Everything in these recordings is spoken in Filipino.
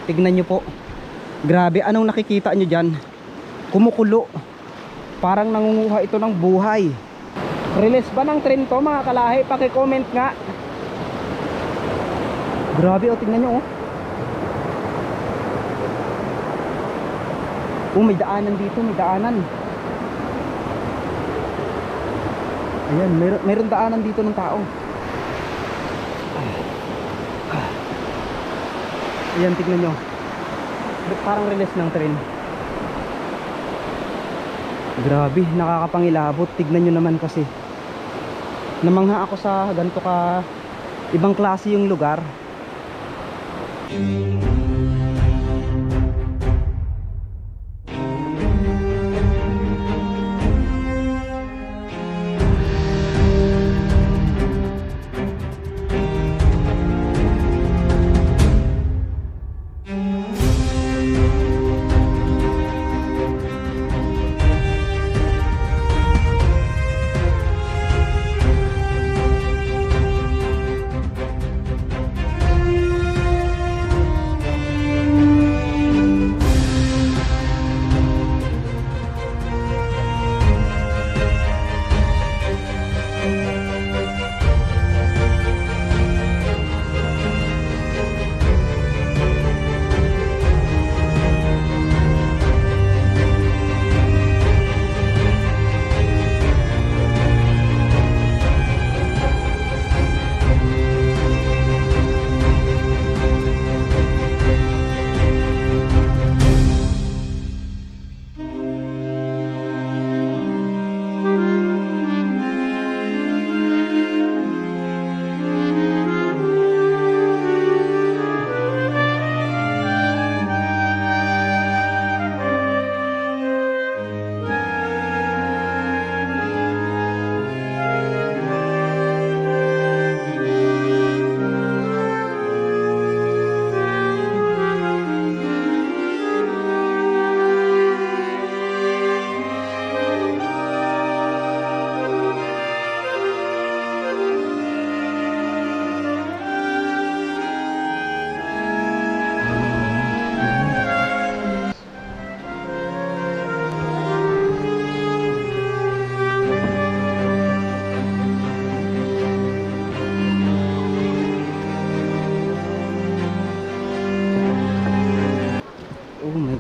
Tignan nyo po. Grabe, anong nakikita nyo dyan? Kumukulo. Parang nangunguha ito ng buhay. Release ba ng tren to mga kalahi? Paki-comment nga. Grabe, oh, tignan nyo, oh. Oh, may daanan dito, may daanan. Ayan, meron daanan dito ng tao. Ayan, tignan nyo. Parang release ng tren. Grabe, nakakapangilabot. Tignan nyo naman kasi. Namangha ako sa ganito ka ibang klase yung lugar.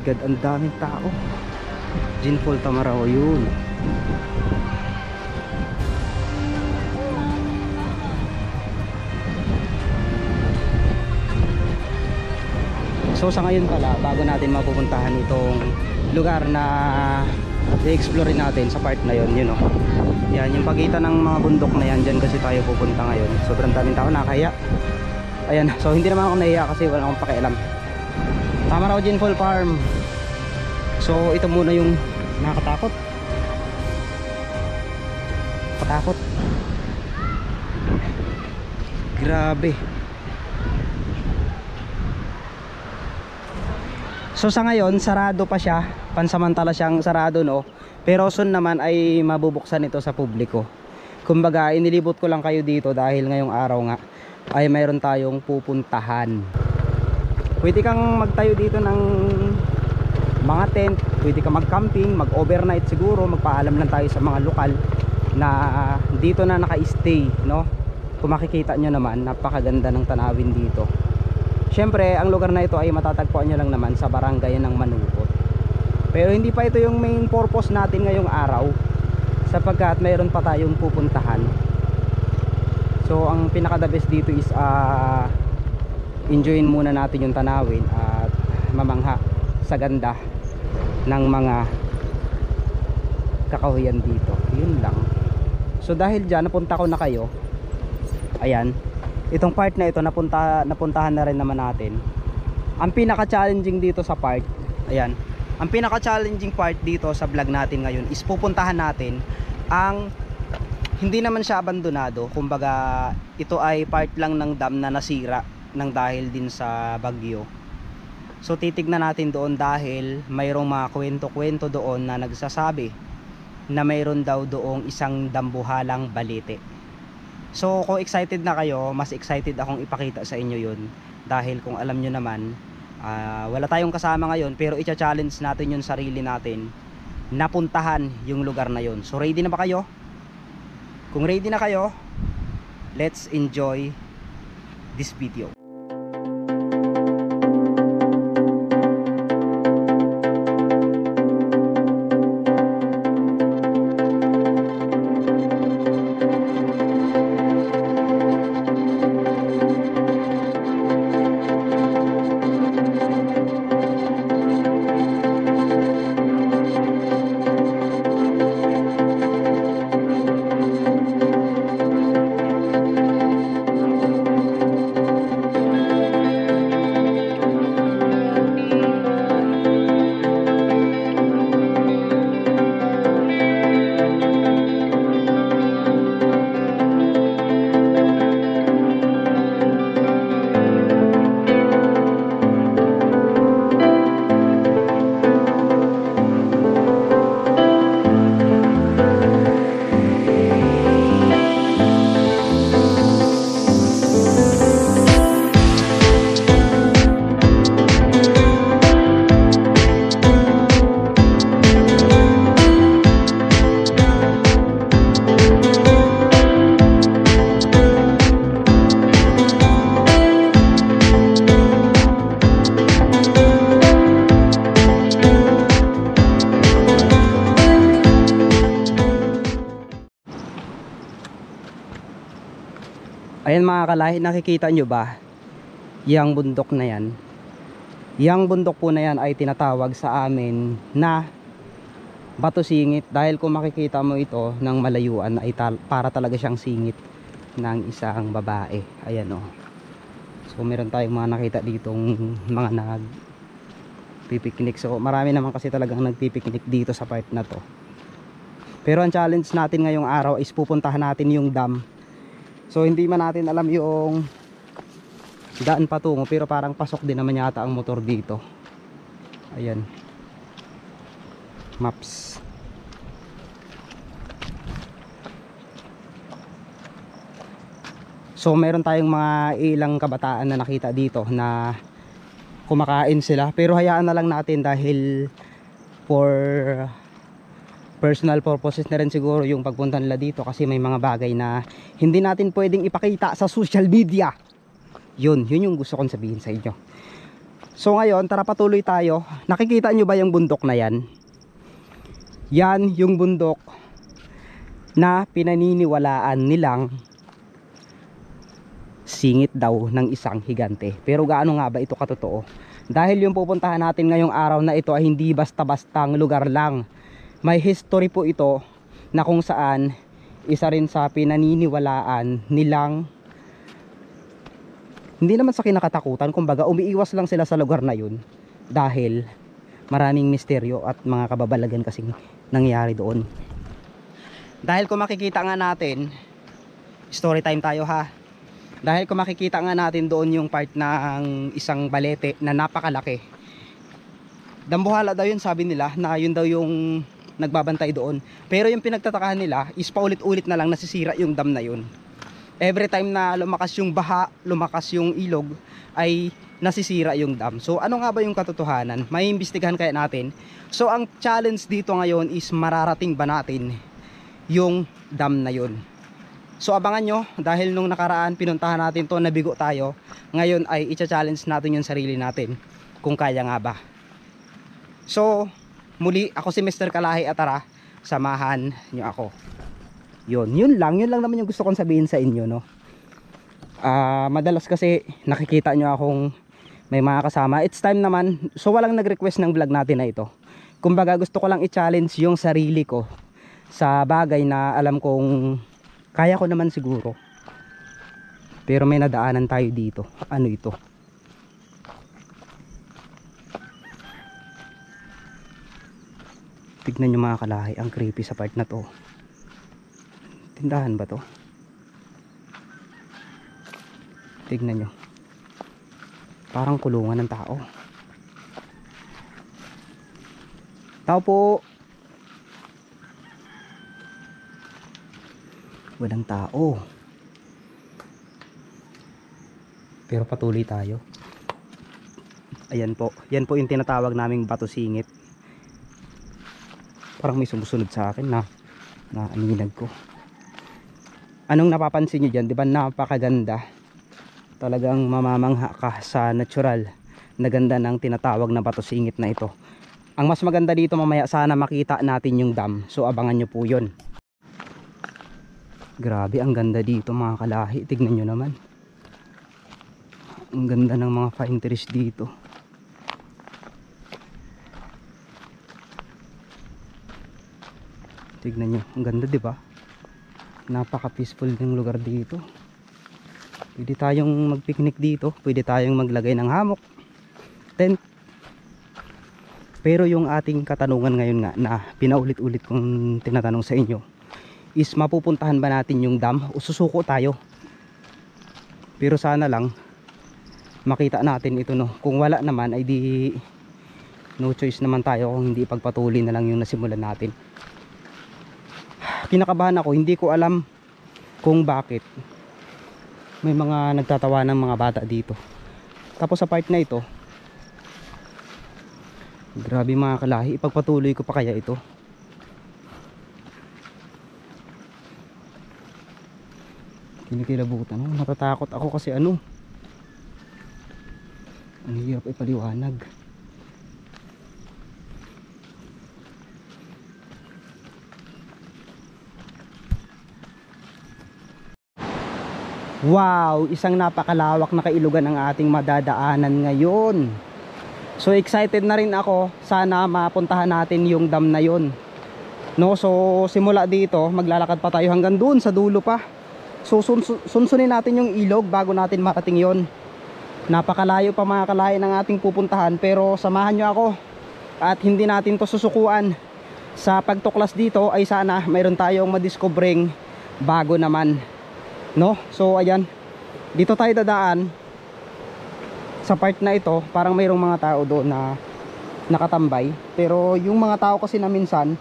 God, ang daming tao. Jinful Tamarao yun. So sa ngayon pala, bago natin mapupuntahan itong lugar na i-explore natin sa part na yun, yun o. Yan, yung pagitan ng mga bundok na yan, dyan kasi tayo pupunta ngayon. Sobrang daming tao, nakakaya. Ayan, so hindi naman ako nahiya kasi wala akong pakialam. Tamarao Jinful Farm. So ito muna yung nakakatakot. Patakot. Grabe. So sa ngayon sarado pa siya. Pansamantala siyang sarado, no. Pero soon naman ay mabubuksan ito sa publiko. Kumbaga inilibot ko lang kayo dito dahil ngayong araw nga ay mayroon tayong pupuntahan. Pwede kang magtayo dito ng mga tent, pwede ka mag-camping, mag-overnight siguro, magpaalam lang tayo sa mga lokal na dito na naka-stay, no? Kung makikita nyo naman, napakaganda ng tanawin dito. Syempre, ang lugar na ito ay matatagpuan nyo lang naman sa barangay ng Manukot. Pero hindi pa ito yung main purpose natin ngayong araw, sapagkat mayroon pa tayong pupuntahan. So, ang pinaka-the best dito is enjoyin muna natin yung tanawin at mamangha sa ganda ng mga kakahuyan dito. Yun lang. So dahil dyan napunta ko na kayo. Ayan, itong part na ito napuntahan na rin naman natin. Ang pinaka-challenging dito sa part, ayan, ang pinaka-challenging part dito sa vlog natin ngayon is pupuntahan natin ang hindi naman siya abandonado. Kumbaga ito ay part lang ng dam na nasira ng dahil din sa bagyo. So titignan natin doon dahil mayroong mga kwento-kwento doon na nagsasabi na mayroon daw doong isang dambuhalang balete. So kung excited na kayo, mas excited akong ipakita sa inyo yun. Dahil kung alam nyo naman Wala tayong kasama ngayon, pero i-challenge natin yung sarili natin napuntahan yung lugar na yun. So ready na ba kayo? Kung ready na kayo, let's enjoy this video. Ayan mga kalahi, nakikita nyo ba yang bundok na yan? Yang bundok po na yan ay tinatawag sa amin na Bato Singit, dahil kung makikita mo ito ng malayuan ay para talaga siyang singit ng isang babae. Ayan o. So meron tayong mga nakita ditong mga nagpipiknik. So marami naman kasi talagang nagpipiknik dito sa part na to. Pero ang challenge natin ngayong araw is pupuntahan natin yung dam. So hindi man natin alam yung daan patungo, pero parang pasok din naman yata ang motor dito. Ayan. Maps. So meron tayong mga ilang kabataan na nakita dito na kumakain sila, pero hayaan na lang natin dahil for personal purposes na rin siguro yung pagpunta nila dito, kasi may mga bagay na hindi natin pwedeng ipakita sa social media. Yun yung gusto kong sabihin sa inyo. So ngayon, tara patuloy tayo. Nakikita nyo ba yung bundok na yan? Yan yung bundok na pinaniniwalaan nilang singit daw ng isang higante. Pero gaano nga ba ito katotoo? Dahil yung pupuntahan natin ngayong araw na ito ay hindi basta-bastang lugar lang. May history po ito na kung saan isa rin sa pinaniniwalaan nilang, hindi naman sa kinakatakutan, kumbaga umiiwas lang sila sa lugar na yun dahil maraming misteryo at mga kababalagan kasing nangyari doon. Dahil kung makikita nga natin, story time tayo ha. Dahil kung makikita nga natin doon yung part ng isang balete na napakalaki. Dambuhala daw yun, sabi nila, na yun daw yung nagbabantay doon. Pero yung pinagtatakahan nila is paulit-ulit na lang nasisira yung dam na yun. Every time na lumakas yung baha, lumakas yung ilog, ay nasisira yung dam. So ano nga ba yung katotohanan? May imbestigahan kaya natin. So ang challenge dito ngayon is mararating ba natin yung dam na yun? So abangan nyo, dahil nung nakaraan pinuntahan natin to, nabigo tayo. Ngayon ay i-challenge natin yung sarili natin kung kaya nga ba. So muli, ako si Mr. Kalahi at tara, samahan nyo ako. Yun lang naman yung gusto kong sabihin sa inyo, no. Madalas kasi nakikita nyo akong may mga kasama. It's time naman, so walang nag-request ng vlog natin na ito. Kumbaga gusto ko lang i-challenge yung sarili ko sa bagay na alam kong kaya ko naman siguro. Pero may nadaanan tayo dito. Ano ito? Tignan nyo mga kalahi, ang creepy sa part na to. Tindahan ba to? Tignan nyo, parang kulungan ng tao. Tao po. Walang tao, pero patuloy tayo. Ayan po, yan po yung tinatawag naming bato singit. Parang may sumusunod sa akin na aninag ko. Anong napapansin nyo dyan? Di ba napakaganda? Talagang mamamangha ka sa natural na ganda ng tinatawag na bato singit na ito. Ang mas maganda dito mamaya, sana makita natin yung dam. So abangan nyo po yun. Grabe, ang ganda dito mga kalahi. Tignan nyo naman. Ang ganda ng mga pine trees dito. Tignan nyo, ang ganda, di ba? Napaka peaceful ng lugar dito. Pwede tayong mag-picnic dito, pwede tayong maglagay ng hammock, tent. Pero yung ating katanungan ngayon nga na pinaulit-ulit kong tinatanong sa inyo is, mapupuntahan ba natin yung dam o susuko tayo? Pero sana lang makita natin ito, no. Kung wala naman ay di no choice naman tayo kung hindi ipagpatuloy na lang yung nasimulan natin. Kinakabahan ako, hindi ko alam kung bakit may mga nagtatawa ng mga bata dito. Tapos sa part na ito, grabe mga kalahi, ipagpatuloy ko pa kaya ito? Kinikilabutan ako, natatakot ako kasi ang hirap ipaliwanag. Wow, isang napakalawak na kailugan ang ating madadaanan ngayon. So excited na rin ako, sana mapuntahan natin yung dam na yun. No, so simula dito, maglalakad pa tayo hanggang doon sa dulo pa. So sunsunin natin yung ilog bago natin marating yon. Napakalayo pa mga kalahi ng ating pupuntahan, pero samahan nyo ako at hindi natin to susukuan. Sa pagtuklas dito ay sana mayroon tayong madiskobring bago naman, no? So ayan, dito tayo dadaan sa part na ito. Parang mayroong mga tao doon na nakatambay, pero yung mga tao kasi na minsan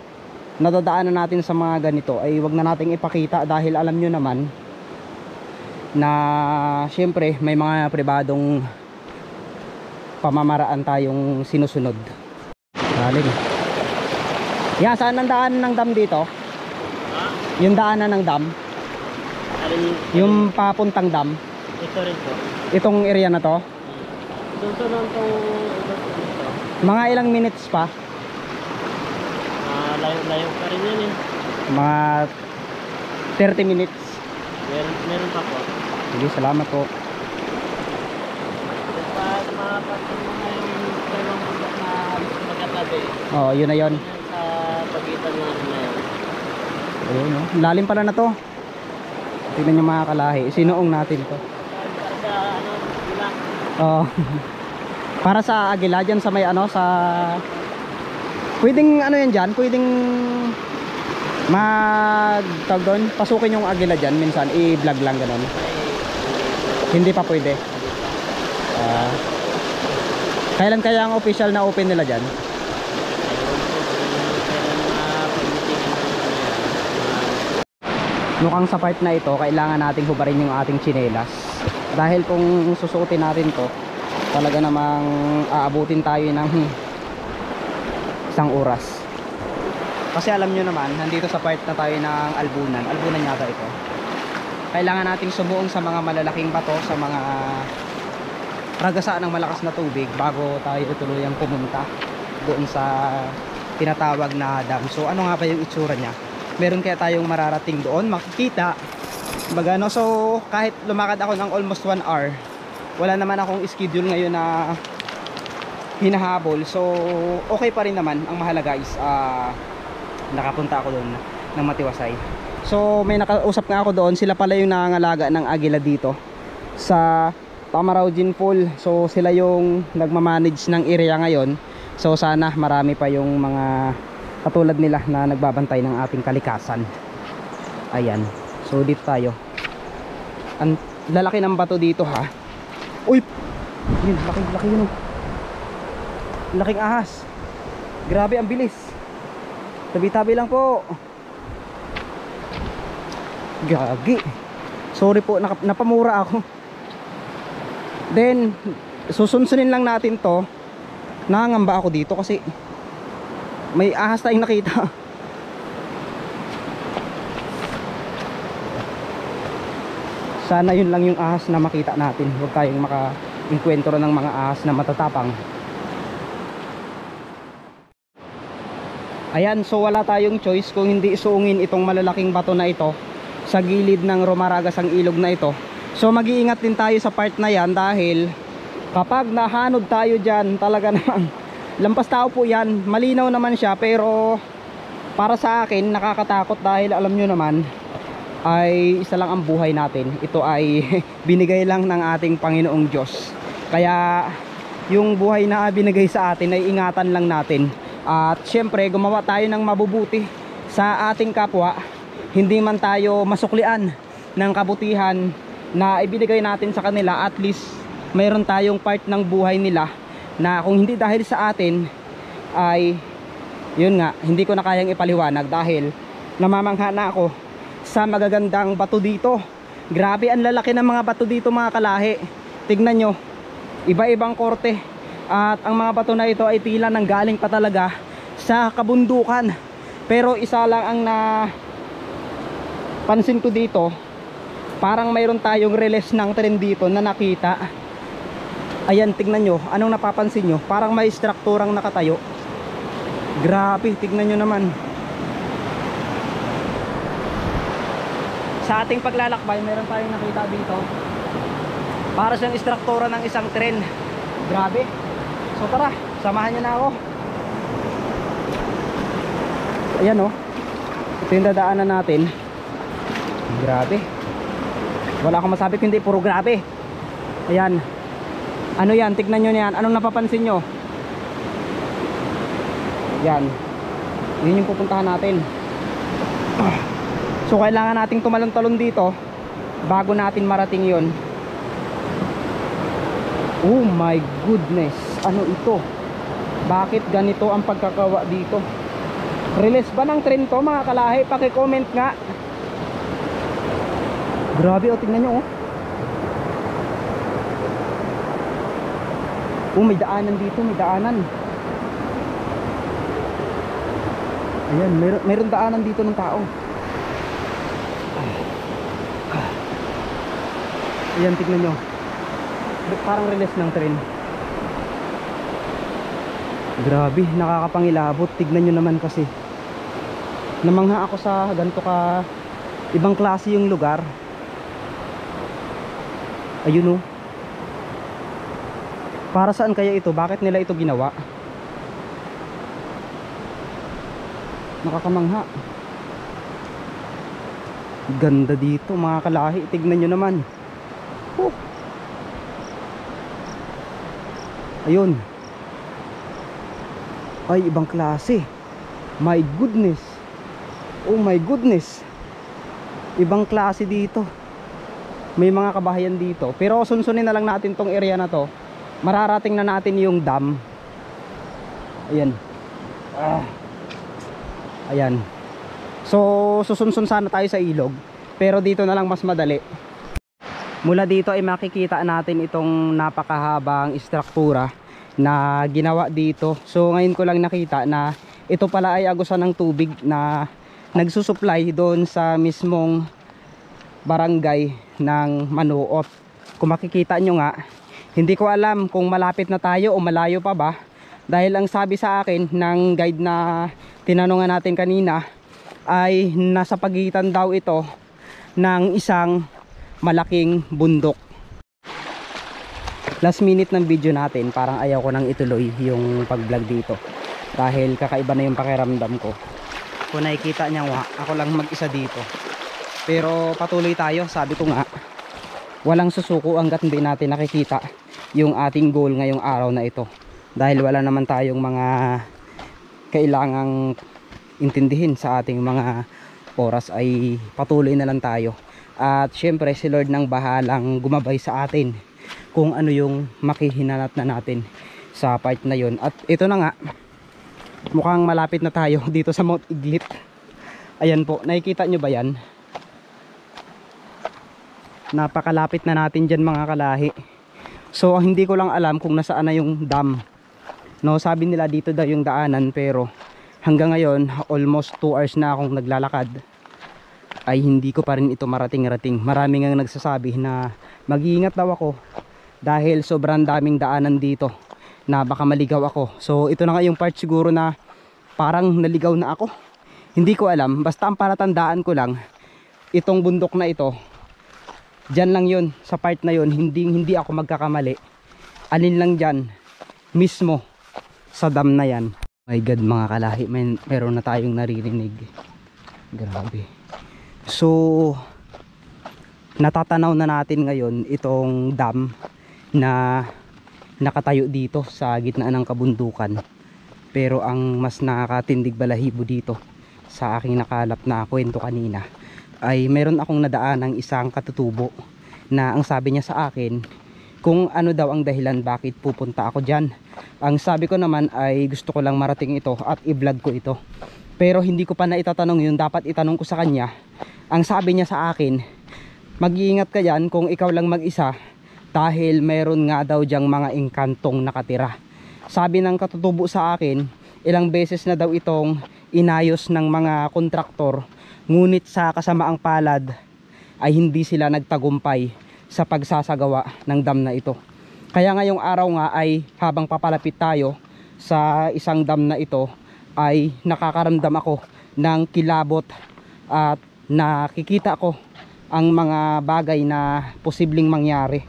nadadaanan natin sa mga ganito ay wag na nating ipakita, dahil alam nyo naman na syempre may mga pribadong pamamaraan tayong sinusunod. Galing. Yeah, saan ang daan ng dam dito? Yung daanan ng dam? Yung papuntang dam? Ito rin po. Itong area na to? Sunod itong Mga ilang minutes pa? layo pa rin yan eh. Mga 30 minutes. Meron pa po. Sige, salamat po. Pag mapapansin mo na yung dalawang bundok na magkatabi, Oh, yun na yun. sa pagitan na yun. Ayun, no? Lalim pala na to. Tingnan nyo mga kalahi, sinuong natin to. Sa ilang Oh. Para sa Agila dyan sa may sa pwedeng yan dyan, pwedeng tawag doon, pasukin yung Agila dyan minsan, i-vlog lang ganun. Hindi pa pwede. Kailan kaya ang official na open nila dyan? Mukhang sa part na ito kailangan nating hubarin yung ating tsinelas, dahil kung susuotin natin to, talaga namang aabutin tayo ng isang oras. Kasi alam nyo naman, nandito sa part na tayo ng Albunan yata ito. Kailangan nating sumuong sa mga malalaking bato, sa mga ragasaan ng malakas na tubig bago tayo tuluyang pumunta doon sa tinatawag na dam. So ano nga ba yung itsura niya? Meron kaya tayong mararating doon, makikita baga, no? So kahit lumakad ako ng almost 1 hour, wala naman akong schedule ngayon na hinahabol. So okay pa rin naman. Ang mahalaga is nakapunta ako doon ng matiwasay. So may nakausap nga ako doon, sila pala yung nangangalaga ng Agila dito sa Tamaraugin Pool. So sila yung nagmamanage ng area ngayon. So sana marami pa yung mga katulad nila na nagbabantay ng ating kalikasan. Ayan, so dito tayo. Ang lalaki ng bato dito, ha. Uy, yun, laki yun. Laking ahas. Grabe, ang bilis. Tabi-tabi lang po. Gagi. Sorry po, napamura ako. Then susunsunin lang natin to Nangangamba ako dito kasi may ahas tayong nakita. Sana yun lang yung ahas na makita natin. Huwag tayong maka-enkwentro ng mga ahas na matatapang. Ayan, so wala tayong choice kung hindi isuungin itong malalaking bato na ito sa gilid ng Rumaragas ang ilog na ito. So mag-iingat din tayo sa part na yan dahil kapag nahanod tayo dyan, talaga namang lampas tao po yan. Malinaw naman siya pero para sa akin nakakatakot dahil alam nyo naman ay isa lang ang buhay natin. Ito ay binigay lang ng ating Panginoong Diyos. Kaya yung buhay na binigay sa atin ay ingatan lang natin. At syempre gumawa tayo ng mabubuti sa ating kapwa. Hindi man tayo masuklian ng kabutihan na ibinigay natin sa kanila, at least mayroon tayong part ng buhay nila na kung hindi dahil sa atin ay yun nga, hindi ko na kayang ipaliwanag dahil namamangha na ako sa magagandang bato dito. Grabe ang lalaki ng mga bato dito mga kalahi. Tignan nyo, iba-ibang korte. At ang mga bato na ito ay tila nang galing pa talaga sa kabundukan. Pero isa lang ang napansin ko dito, parang mayroon tayong release ng tren dito na nakita. Ayan, tignan nyo, anong napapansin nyo? Parang may strukturang nakatayo. Grabe, tignan nyo naman. Sa ating paglalakbay, mayroon tayong nakita dito. Para siyang struktura ng isang tren. Grabe. So tara, samahan nyo na ako. Ayan o, ito yung dadaanan natin. Grabe. Wala akong masabi kundi puro grabe. Ayan. Ano yan, tignan nyo yan. Anong napapansin nyo? Yan. Yun yung pupuntahan natin. So kailangan nating tumalon-talon dito bago natin marating yun. Oh my goodness, ano ito? Bakit ganito ang pagkakawa dito? Release ba ng tren to mga kalahi? Paki-comment nga. Grabe, oh, tingnan nyo oh. Oh, may daanan dito, may daanan. Ayan, mayroon daanan dito ng tao. Ayan, tingnan nyo. Parang release ng tren. Grabe, nakakapangilabot. Tignan nyo naman kasi. Namangha ako sa ganito ka ibang klase yung lugar. Ayun oh. Para saan kaya ito? Bakit nila ito ginawa? Nakakamangha. Ganda dito mga kalahi. Tignan nyo naman. Ayun. Ay, ibang klase. My goodness. Oh my goodness. Ibang klase dito. May mga kabahayan dito. Pero sunsunin na lang natin tong area na to. Mararating na natin yung dam. Ayan. Ayan. So susunsun sana tayo sa ilog. Pero dito na lang mas madali. Mula dito ay makikita natin itong napakahabang istruktura na ginawa dito. So ngayon ko lang nakita na ito pala ay agusan ng tubig na nagsusupply doon sa mismong barangay ng Manuot. Kung makikita nyo nga, hindi ko alam kung malapit na tayo o malayo pa ba, dahil ang sabi sa akin ng guide na tinanungan natin kanina ay nasa pagitan daw ito ng isang malaking bundok. Last minute ng video natin, parang ayaw ko nang ituloy yung pag vlog dito dahil kakaiba na yung pakiramdam ko. Kung nakikita niya nga, ako lang mag-isa dito. Pero patuloy tayo, sabi ko nga, walang susuko hanggat hindi natin nakikita yung ating goal ngayong araw na ito. Dahil wala naman tayong mga kailangang intindihin sa ating mga oras, ay patuloy na lang tayo. At syempre si Lord nang bahalang gumabay sa atin kung ano yung makihinanap na natin sa part na yon. At ito na nga, mukhang malapit na tayo dito sa Mount Iglit. Ayan po, nakikita nyo ba yan? Napakalapit na natin dyan mga kalahi. So hindi ko lang alam kung nasaan na yung dam. No, sabi nila dito daw yung daanan, pero hanggang ngayon almost 2 hours na akong naglalakad ay hindi ko pa rin ito marating-rating. Maraming ang nagsasabi na mag-iingat daw ako dahil sobrang daming daanan dito na baka maligaw ako. So ito na nga yung part siguro na parang naligaw na ako. Hindi ko alam, basta ang palatandaan ko lang, itong bundok na ito, dyan lang yun, sa part na yun, hindi ako magkakamali. Alin lang dyan mismo sa dam na yan. My God mga kalahi, meron na tayong naririnig. Grabe. So natatanaw na natin ngayon itong dam na nakatayo dito sa gitna ng kabundukan. Pero ang mas nakakatindig balahibo dito sa aking nakalap na kwento kanina ay meron akong nadaan ng isang katutubo na ang sabi niya sa akin kung ano daw ang dahilan bakit pupunta ako dyan. Ang sabi ko naman ay gusto ko lang marating ito at i-vlog ko ito, pero hindi ko pa na itatanong yun, dapat itanong ko sa kanya. Ang sabi niya sa akin, mag-iingat ka dyan kung ikaw lang mag-isa dahil meron nga daw dyang mga engkantong nakatira. Sabi ng katutubo sa akin, ilang beses na daw itong inayos ng mga kontraktor, ngunit sa kasamaang palad ay hindi sila nagtagumpay sa pagsasagawa ng dam na ito. Kaya ngayong araw nga ay habang papalapit tayo sa isang dam na ito ay nakakaramdam ako ng kilabot at nakikita ko ang mga bagay na posibleng mangyari.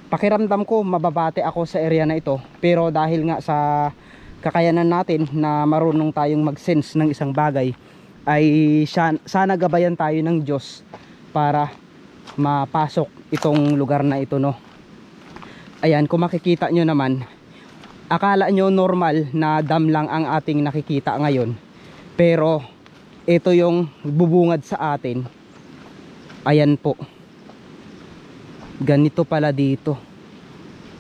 Pakiramdam ko mababate ako sa area na ito, pero dahil nga sa kakayanan natin na marunong tayong mag-sense ng isang bagay ay sana gabayan tayo ng Diyos para mapasok itong lugar na ito, no. Ayan, kung makikita nyo naman, akala nyo normal na dam lang ang ating nakikita ngayon, pero ito yung bubungad sa atin. Ayan po, ganito pala dito.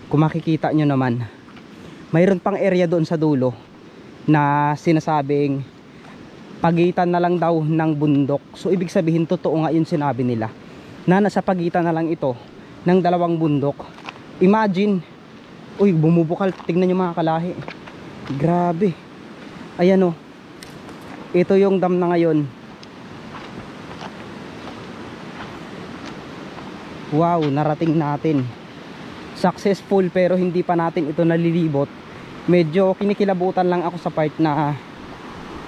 Kung makikita nyo naman, mayroon pang area doon sa dulo na sinasabing pagitan na lang daw ng bundok. So ibig sabihin totoo nga yung sinabi nila, na nasa pagitan na lang ito ng dalawang bundok. Imagine, uy, bumubukal, tingnan nyo mga kalahi, grabe. Ayan o, ito yung dam na ngayon. Wow, narating natin. Successful, pero hindi pa natin ito nalilibot. Medyo kinikilabutan lang ako sa part na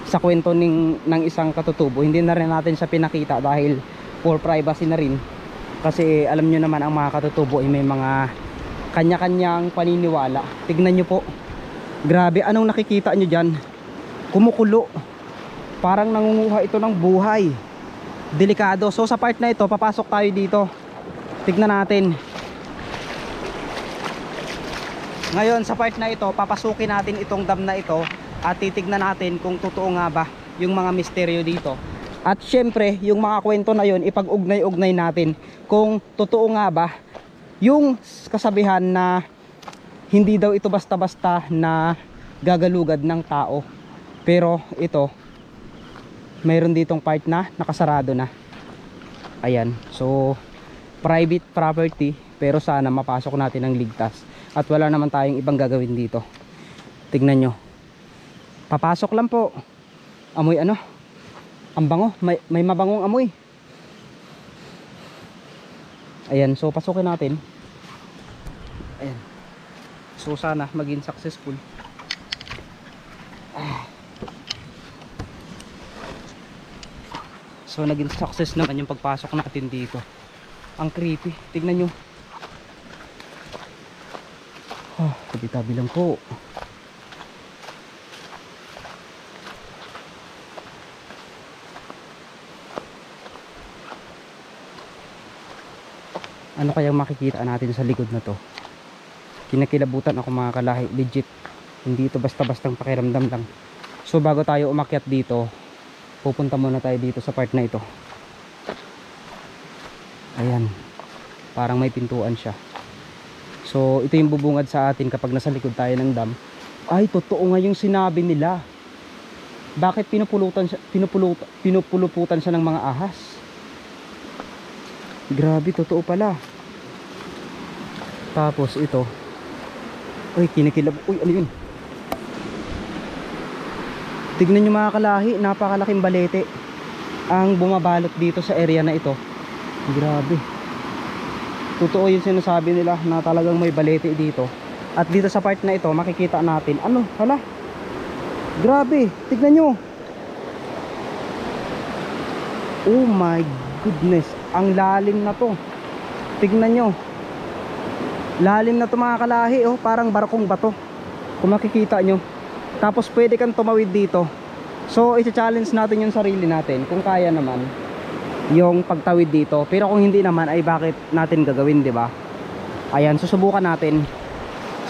sa kwento ng isang katutubo. Hindi na rin natin siya pinakita dahil for privacy na rin. Kasi alam nyo naman ang mga katutubo ay may mga kanya-kanyang paniniwala. Tignan nyo po, grabe, anong nakikita nyo dyan? Kumukulo, parang nangunguha ito ng buhay. Delikado. So sa part na ito, papasok tayo dito. Tignan natin. Ngayon sa part na ito, papasukin natin itong dam na ito at titignan natin kung totoo nga ba yung mga misteryo dito. At syempre, yung mga kwento na yun, ipag-ugnay-ugnay natin kung totoo nga ba yung kasabihan na hindi daw ito basta-basta na gagalugad ng tao. Pero ito, mayroon ditong part na nakasarado na. Ayan, so private property, pero sana mapasok natin ng ligtas at wala naman tayong ibang gagawin dito. Tignan nyo, papasok lang po. Amoy ano, ang bango, may mabangong amoy. Ayan, so pasukin natin. Ayan, so sana maging successful. So naging success naman yung pagpasok natin dito. Ang creepy, tignan nyo. Tabi-tabi lang po. Ano kayang makikita natin sa likod na to? Kinakilabutan ako mga kalahi, legit. Hindi ito basta-bastang pakiramdam lang. So bago tayo umakyat dito, pupunta muna tayo dito sa part na ito. Ayan, parang may pintuan siya. So ito yung bubungad sa atin kapag nasa likod tayo ng dam. Ay, totoo nga yung sinabi nila. Bakit pinupulutan siya ng mga ahas? Grabe, totoo pala. Tapos ito, uy, kinikilab. Uy, ano yun? Tignan nyo mga kalahi, napakalaking balete ang bumabalot dito sa area na ito. Grabe. Totoo yung sinasabi nila na talagang may balete dito. At dito sa part na ito makikita natin, ano, hala, grabe, tignan nyo. Oh my goodness, ang lalim na to. Tignan nyo, lalim na to mga kalahi, oh, parang barkong bato kung makikita nyo. Tapos pwede kang tumawid dito. So i-challenge natin yung sarili natin kung kaya naman yung pagtawid dito. Pero kung hindi naman ay bakit natin gagawin, di ba? Ayan, susubukan natin.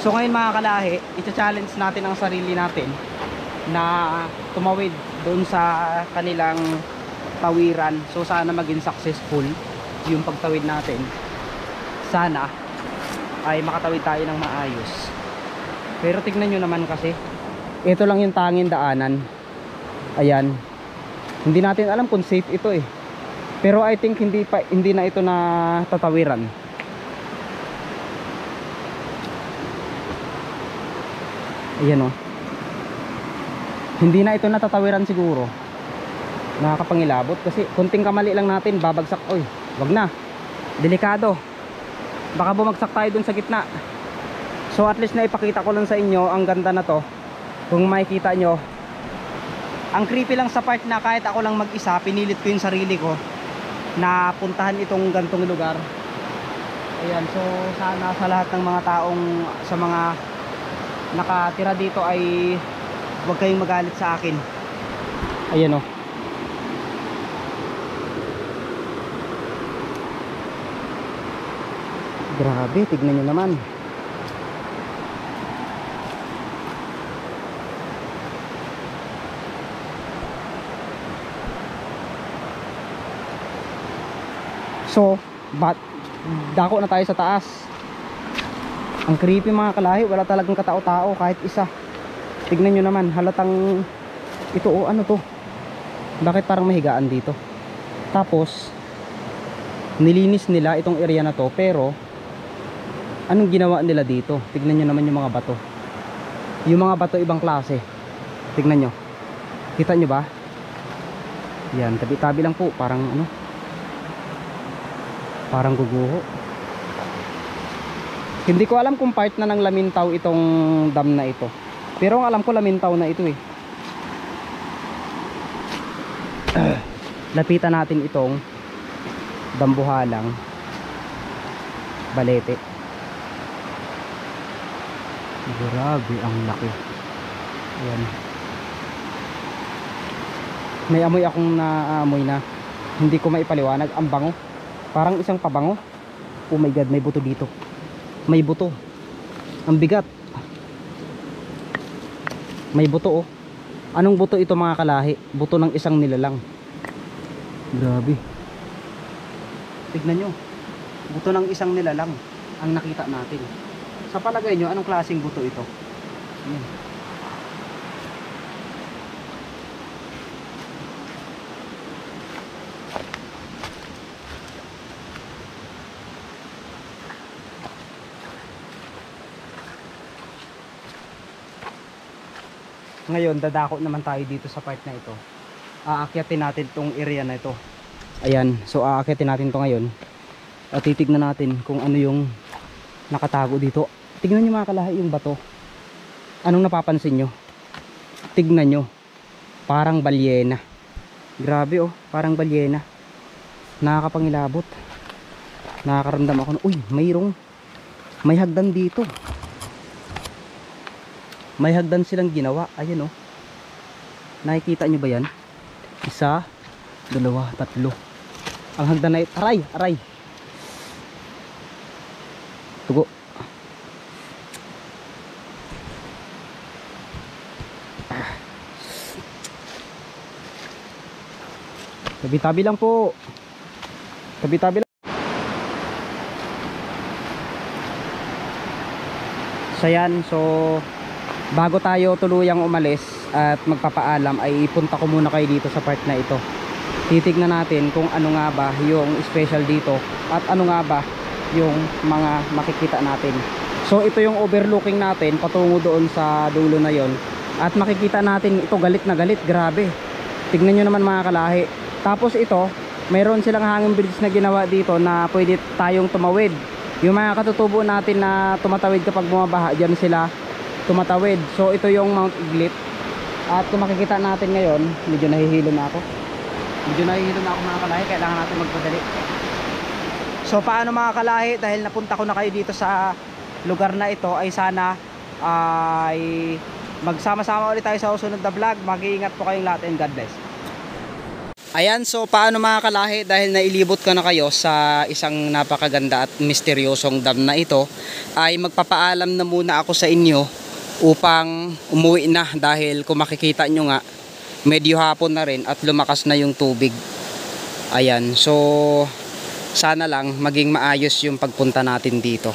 So ngayon mga kalahi, i-challenge natin ang sarili natin na tumawid doon sa kanilang tawiran. So sana maging successful yung pagtawid natin. Sana ay makatawid tayo ng maayos. Pero tignan nyo naman kasi, ito lang yung tanging daanan. Ayan, hindi natin alam kung safe ito eh. Pero I think hindi na ito na tatawiran. Ayan, oh. Hindi na ito natatawiran siguro. Nakakapangilabot kasi kunting kamali lang natin, babagsak. Oy, wag na, delikado, baka bumagsak tayo dun sa gitna. So at least na ipakita ko lang sa inyo ang ganda na to. Kung makikita nyo, ang creepy lang sa part na kahit ako lang mag-isa, pinilit ko yung sarili ko na puntahan itong gantong lugar. Ayan, so sana sa lahat ng mga taong, sa mga nakatira dito ay huwag kayong magalit sa akin. Ayan, oh. Grabe, tignan nyo naman. So, dako na tayo sa taas. Ang creepy mga kalahi, wala talagang katao-tao kahit isa. Tignan nyo naman, halatang ito, oh, ano to? Bakit parang mahigaan dito? Tapos nilinis nila itong area na to, pero anong ginawa nila dito? Tignan nyo naman yung mga bato. Yung mga bato ibang klase. Tignan nyo. Kita nyo ba? Yan, tabi-tabi lang po, parang ano, parang guguho. Hindi ko alam kung part na ng Lamintaw itong dam na ito. Pero ang alam ko Lamintaw na ito eh. Lapitan natin itong Dambuhalang Balete. Grabe, ang laki. Ayan. May amoy akong naamoy na hindi ko maipaliwanag. Ang bango, parang isang pabango. Oh my god, may buto dito. May buto. Ang bigat. May buto, oh. Anong buto ito mga kalahi? Buto ng isang nilalang. Grabe. Tignan nyo, buto ng isang nilalang ang nakita natin. Sa palagay nyo, anong klaseng buto ito? Ayan. Ngayon, dadako naman tayo dito sa part na ito. Aakyatin natin itong area na ito. Ayan, so aakyatin natin ito ngayon. At titignan natin kung ano yung nakatago dito. Tignan nyo mga kalahi yung bato. Anong napapansin nyo? Tignan nyo, parang balyena. Grabe, oh, parang balyena. Nakakapangilabot. Nakakaramdam ako na, uy, may hagdan dito. May hagdan silang ginawa. Ayan, oh. Nakikita nyo ba yan? Isa, dalawa, tatlo. Ang hagdan na ito, aray. Tugo. Tabi-tabi lang po. Tabi-tabi lang. So yan, so bago tayo tuluyang umalis at magpapaalam ay ipunta ko muna kayo dito sa part na ito. Titignan natin kung ano nga ba yung special dito at ano nga ba yung mga makikita natin. So ito yung overlooking natin patungo doon sa dulo na yon. At makikita natin ito galit na galit, grabe. Tignan nyo naman mga kalahi. Tapos ito, mayroon silang hanging bridge na ginawa dito na pwede tayong tumawid. Yung mga katutubo natin na tumatawid kapag bumabaha, dyan sila tumatawid. So ito yung Mount Iglip. At kung makikita natin ngayon, medyo nahihilo na ako. Mga kalahi, kailangan natin magpadali. So paano mga kalahi, dahil napunta ko na kayo dito sa lugar na ito, ay sana ay magsama-sama ulit tayo sa susunod na vlog. Mag-iingat po kayong lahat and God bless. Ayan, so paano mga kalahi, dahil nailibot ko na kayo sa isang napakaganda at misteryosong dam na ito, ay magpapaalam na muna ako sa inyo upang umuwi na, dahil kung makikita nyo nga, medyo hapon na rin at lumakas na yung tubig. Ayan, so sana lang maging maayos yung pagpunta natin dito.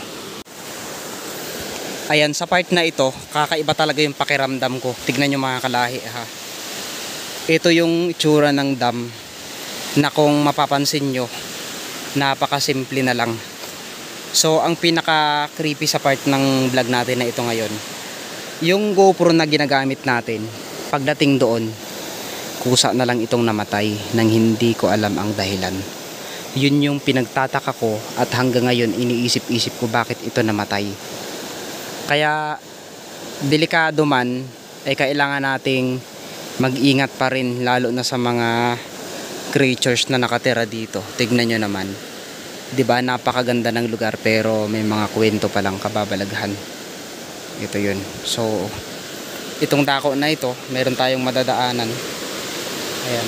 Ayan, sa part na ito, kakaiba talaga yung pakiramdam ko. Tignan nyo mga kalahi ha. Ito yung itsura ng dam na kung mapapansin nyo, napakasimple na lang. So ang pinaka creepy sa part ng vlog natin na ito ngayon, yung GoPro na ginagamit natin, pagdating doon, kusa na lang itong namatay nang hindi ko alam ang dahilan. Yun yung pinagtataka ko at hanggang ngayon iniisip-isip ko bakit ito namatay. Kaya delikado man, ay kailangan nating mag-ingat pa rin, lalo na sa mga creatures na nakatira dito. Tignan nyo naman, 'di ba, napakaganda ng lugar pero may mga kwento pa lang kababalaghan. Ito yun. So itong dako na ito, meron tayong madadaanan. Ayan.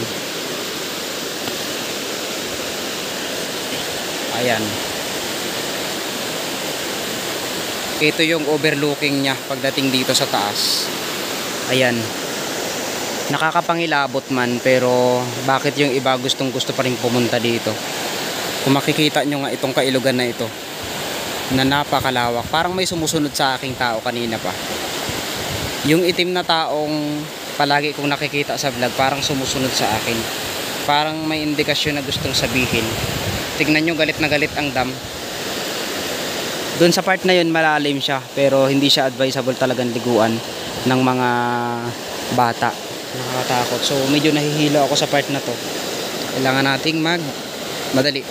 Ayan. Ito yung overlooking niya pagdating dito sa taas. Ayan. Nakakapangilabot man, pero bakit yung iba gusto pa rin pumunta dito? Kung makikita nyo nga itong kailugan na ito, na napakalawak, parang may sumusunod sa aking tao kanina pa. Yung itim na taong palagi kong nakikita sa vlog, parang sumusunod sa akin, parang may indikasyon na gustong sabihin. Tignan nyo, galit na galit ang dam. Doon sa part na yun malalim siya, pero hindi siya advisable talagang liguan ng mga bata. Nakakatakot. So medyo nahihilo ako sa part na to. Kailangan nating madali.